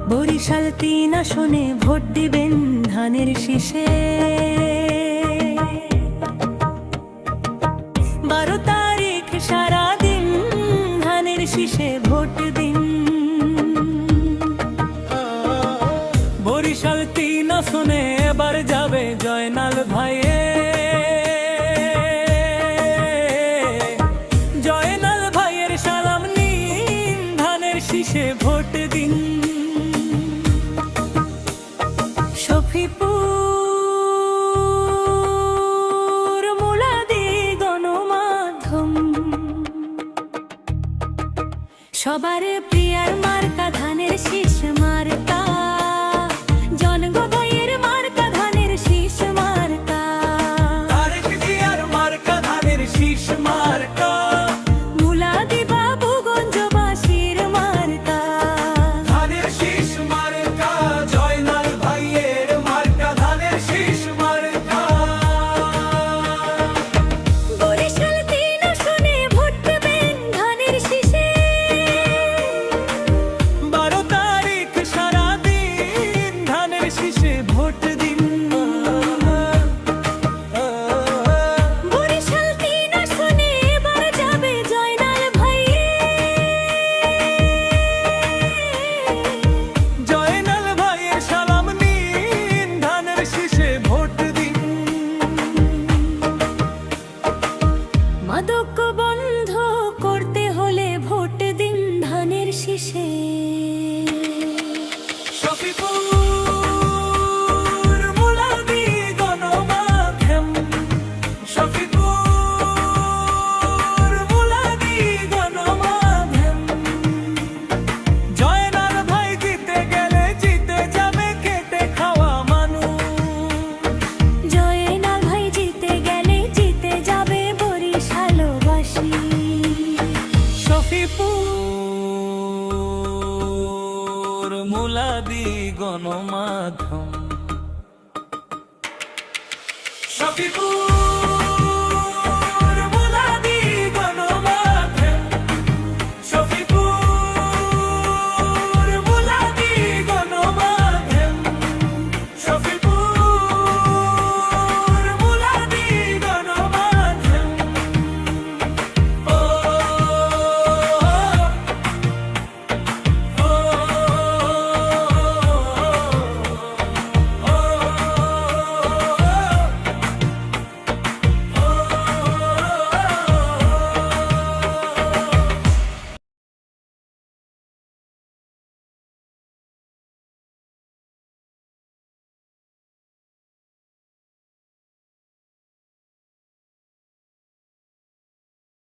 বরিশাল ৩ আসনে ভোট দিবেন ধানের শীষে। ১২ তারিখ সারাদিন ধানের শীষে ভোট দিন। বরিশাল ৩ আসনে এবার যাবে জয়নাল ভাইয়ে। জয়নাল ভাইয়ের সালাম নিন, ধানের শীষে ভোট দিন। শফিপুর মুলাদি গণমাধ্যম, সবার প্রিয়ার মার্কা ধানের শীষ মার্কা। জনগণ ভাইয়ের মার্কা ধানের শীষ মার্কা। তারেক জিয়ার মার্কা ধানের শীষ মার্কা। মুলাদি বাবুগঞ্জবাসীর মার্কা ধানের শীষ মার্কা। জয়নাল ভাইয়ের মার্কা ধানের শীষ মার্কা। বরিশাল ৩ আসনে ভোট দেবেন ধানের শীষে। ১২ তারিখ সারাদিন ধানের শীষে ভোট দিন। বরিশাল ৩ আসনে এবার যাবে জয়নাল ভাইয়ে। জয়নাল ভাইয়ের সালাম নিন, ধানের শীষে ভোট দিন। মাদক বন্ধ করতে হলে ভোট দিন ধানের শীষে। শফিপুর মুলাদি গণমাধ্যম। শফিপুর মুলাদি গণমাধ্যম। জয়নাল ভাই জিতে গেলে জিতে যাবে খেটে খাওয়া মানুষ। জয়নাল ভাই জিতে গেলে জিতে যাবে বরিশালবাসী। শফিপুর মুলাদি গণমাধ্যম। শফিপুর